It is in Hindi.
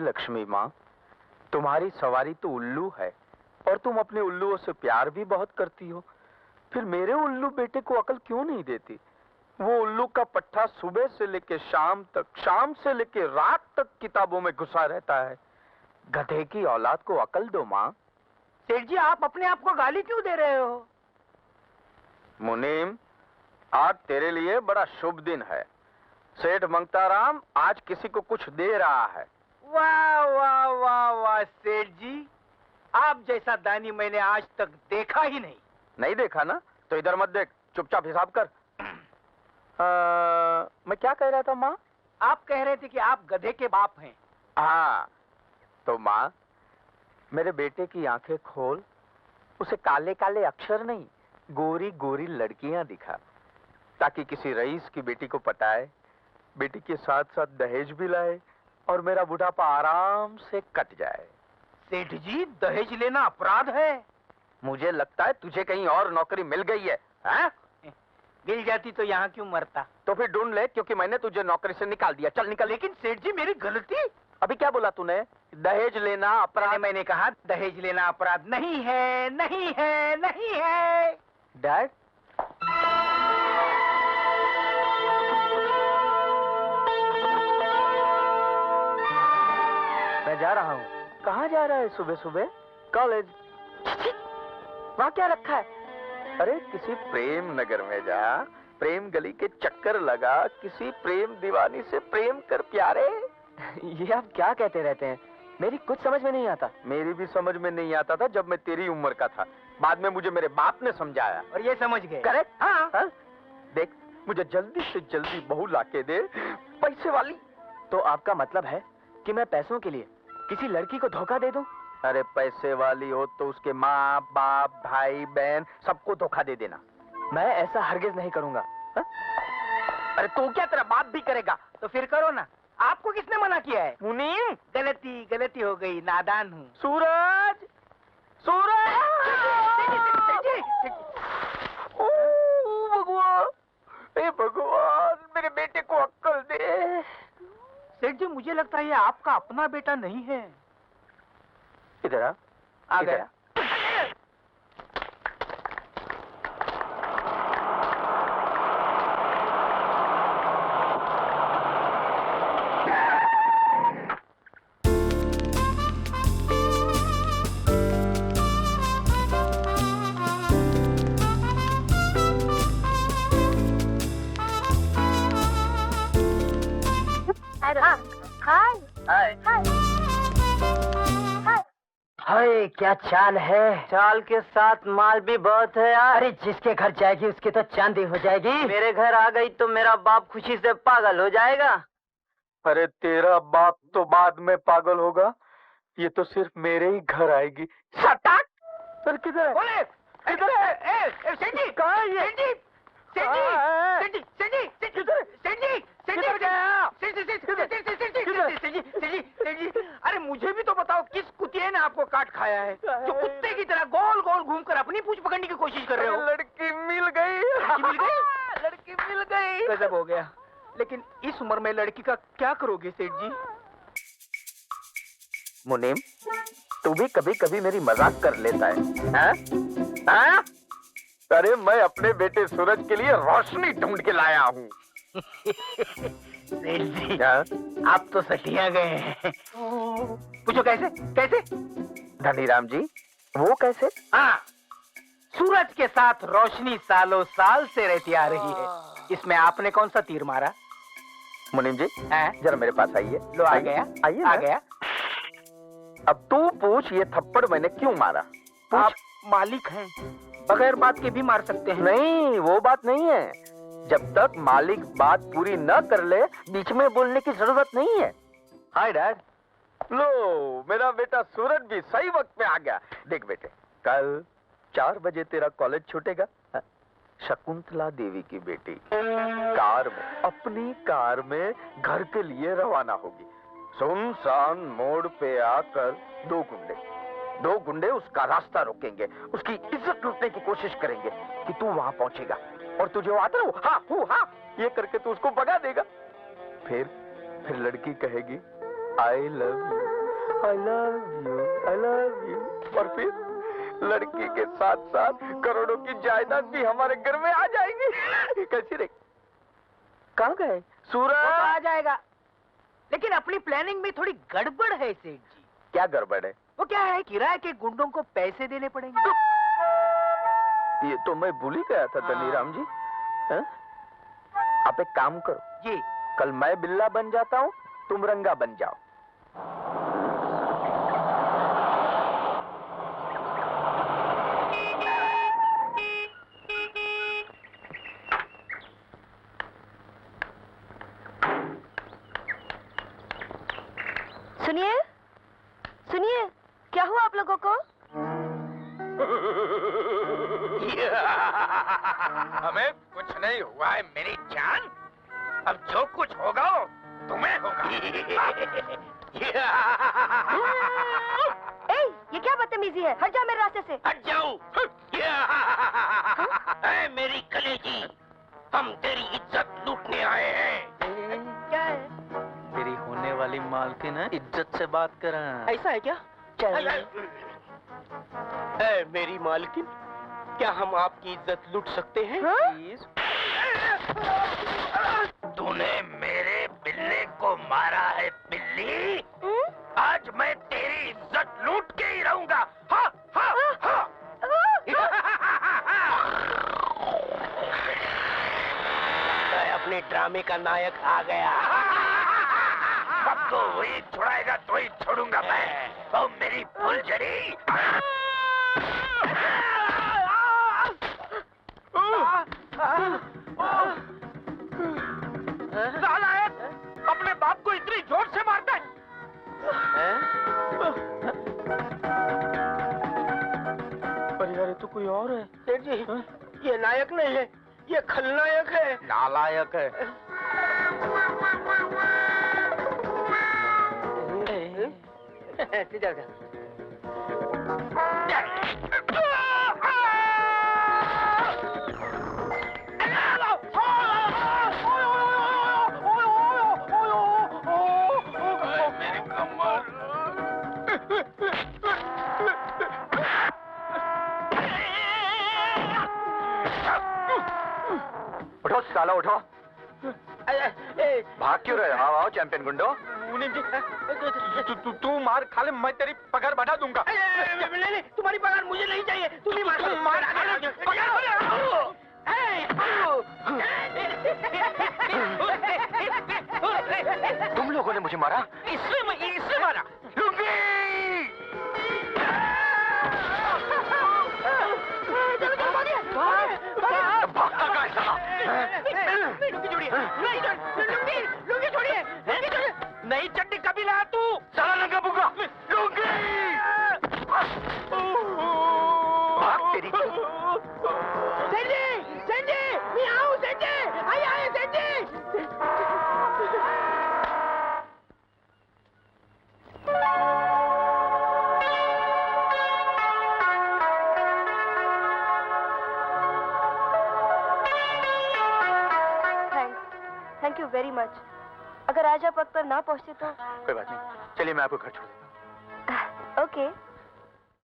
लक्ष्मी माँ, तुम्हारी सवारी तो उल्लू है और तुम अपने उल्लुओं से प्यार भी बहुत करती हो। फिर मेरे उल्लू बेटे को अकल क्यों नहीं देती? वो उल्लू का पट्टा सुबह से लेके शाम तक, शाम से लेके रात तक किताबों में घुसा रहता है। गधे की औलाद को अकल दो माँ। सेठ जी, आप अपने आप को गाली क्यों दे रहे हो? मुनीम, आज तेरे लिए बड़ा शुभ दिन है। सेठ मंगताराम आज किसी को कुछ दे रहा है। वाह वाह वाह वाह सेठ जी, आप जैसा दानी मैंने आज तक देखा ही नहीं। नहीं देखा ना? तो इधर मत देख, चुपचाप हिसाब कर। मैं क्या कह रहा था माँ? आप कह रहे थे कि आप गधे के बाप हैं। हाँ, तो माँ, मेरे बेटे की आंखें खोल, उसे काले काले अक्षर नहीं, गोरी गोरी लड़कियां दिखा, ताकि किसी रईस की बेटी को पटाए, बेटी के साथ साथ दहेज भी लाए और मेरा बुढ़ापा आराम से कट जाए। सेठ जी, दहेज लेना अपराध है। मुझे लगता है तुझे कहीं और नौकरी मिल गई है, हैं? मिल जाती तो यहाँ क्यों मरता? तो फिर ढूंढ ले, क्योंकि मैंने तुझे नौकरी से निकाल दिया। चल निकल। लेकिन सेठ जी, मेरी गलती। अभी क्या बोला तूने? दहेज लेना अपराध? मैंने कहा दहेज लेना अपराध नहीं है, नहीं है, नहीं है। डैड, मैं जा रहा हूँ। कहाँ जा रहा है सुबह सुबह? कॉलेज। वहाँ क्या रखा है? अरे किसी प्रेम नगर में जा, प्रेम गली के चक्कर लगा, किसी प्रेम दीवानी से प्रेम कर प्यारे। ये आप क्या कहते रहते हैं? मेरी कुछ समझ में नहीं आता। मेरी भी समझ में नहीं आता था जब मैं तेरी उम्र का था। बाद में मुझे मेरे बाप ने समझाया और ये समझ गए। करेक्ट। हाँ? देख, मुझे जल्दी से जल्दी बहू लाके दे, पैसे वाली। तो आपका मतलब है कि मैं पैसों के लिए किसी लड़की को धोखा दे दूं? अरे पैसे वाली हो तो उसके माँ बाप भाई बहन सबको धोखा दे देना। मैं ऐसा हरगिज नहीं करूंगा। हा? अरे तू क्या, तेरा बाप भी करेगा? तो फिर करो ना। आपको किसने मना किया है? मुनीम, गलती हो गई, नादान हूँ। सूरज, सूरज! ओ भगवान, हे भगवान, मेरे बेटे को अक्ल दे। सेठ जी, मुझे लगता है ये आपका अपना बेटा नहीं है। इधर आ गया। हाय, क्या चाल है। चाल के साथ माल भी बहुत है यार। अरे जिसके घर जाएगी उसकी तो चांदी हो जाएगी। मेरे घर आ गई तो मेरा बाप खुशी से पागल हो जाएगा। अरे तेरा बाप तो बाद में पागल होगा, ये तो सिर्फ मेरे ही घर आएगी। सटाक! सर किधर है? किधर है? सेठ जी, कहाँ है ये? सेठ जी, सेठ जी, सेठ जी, सेठ जी, सेठ जी, सेठ जी, सेठ जी, सेठ जी, अरे मुझे भी तो बताओ, किस कुतिये ने आपको काट खाया है जो कुत्ते की तरह गोल गोल घूमकर अपनी पूंछ पकड़ने की कोशिश कर रहे हो? लड़की मिल गई। लड़की मिल गई? लड़की मिल गई। गजब हो गया। लेकिन इस उम्र में लड़की का क्या करोगे सेठ जी? मुनीम, तू भी कभी कभी मेरी मजाक कर लेता है, हाँ? हाँ? अरे मैं अपने बेटे सूरज के लिए रोशनी ढूंढ के लाया हूँ। सेठ जी, हाँ? आप तो सटिया गए हैं। पूछो कैसे? कैसे? धनीराम जी, वो कैसे? हाँ, सूरज के साथ रोशनी सालों साल से रहती आ रही है। इसमें आपने कौन सा तीर मारा? मुनीम जी, हाँ? जरा मेरे पास आइए। लो, आ गया। आइए आ ना। गया। अब तू पूछ, ये थप्पड़ मैंने क्यों मारा? आप मालिक हैं, बगैर बात के भी मार सकते हैं। नहीं, वो बात नहीं है। जब तक मालिक बात पूरी न कर ले, बीच में बोलने की जरूरत नहीं है। Hi dad. लो, मेरा बेटा सूरज भी सही वक्त पे आ गया। देख बेटे, कल 4 बजे तेरा कॉलेज छूटेगा। शकुंतला देवी की बेटी कार में, अपनी कार में घर के लिए रवाना होगी। सुनसान मोड़ पे आकर दो गुंडे उसका रास्ता रोकेंगे, उसकी इज्जत लूटने की कोशिश करेंगे कि तू वहां पहुंचेगा और तुझे वो आता है, हाँ ये करके तू उसको भगा देगा। फिर लड़की कहेगी I love you. I love you. और फिर लड़की के साथ साथ करोड़ों की जायदाद भी हमारे घर में आ जाएगी। कैसी रे? कहाँ गए वो तो सूरज? आ जाएगा, लेकिन अपनी प्लानिंग में थोड़ी गड़बड़ है सेठ जी। क्या गड़बड़ है? वो क्या है, किराए के गुंडों को पैसे देने पड़ेंगे। ये तो मैं भूल ही गया था धनीराम जी। हैं? आप एक काम करो, जी। कल मैं बिल्ला बन जाता हूँ, तुम रंगा बन जाओ। सुनिए सुनिए, क्या हुआ आप लोगों को? हमें कुछ नहीं हुआ है मेरी जान। अब जो कुछ होगा वो तुम्हें होगा। ए, ये क्या बदतमीजी है? हट जा मेरे रास्ते से। हट जाओ। ऐ मेरी कलेजी, हम तेरी इज्जत लूटने आए हैं। क्या है? तेरी होने वाली मालकिन है, इज्जत से बात कर। ऐसा है क्या? ऐ मेरी मालकिन, क्या हम आपकी इज्जत लूट सकते हैं? प्लीज। तूने मेरे बिल्ले को मारा है बिल्ली। आज मैं तेरी इज्जत लूट के ही रहूंगा। हा, हा, हा। अपने ड्रामे का नायक आ गया। सबको वही छुड़ाएगा तो ही छोड़ूंगा मैं। तो मेरी फुलझड़ी। नालायक, अपने बाप को इतनी जोर से मारता है। पर यार ये तो कोई और है। सेठ जी, ये नायक नहीं है, ये खलनायक है। नालायक है। सीधा मेरी कमर। उठो साला उठो। भाग क्यों रहे हो? आओ चैंपियन गुंडो। तू मार खा ले, मैं तेरी पगार बढ़ा दूंगा। नहीं, तुम्हारी पगार मुझे नहीं चाहिए। तुम ही मार। तुम लोगों ने मुझे मारा? इससे मारा। भागता कहाँ है साला? लुंगी छोड़िए। लुंगी छोड़िए। नई चड्डी कभी लाया तू? साला नंगा बुग्गा। लुंगी। भाग तेरी। सेंडी, मैं आऊँ सेंडी। आइए sandy. Thank you very much. अगर आज आप वक्त पर ना पहुंचते तो। कोई बात नहीं, चलिए मैं आपको घर छोड़ देता हूँ। ओके।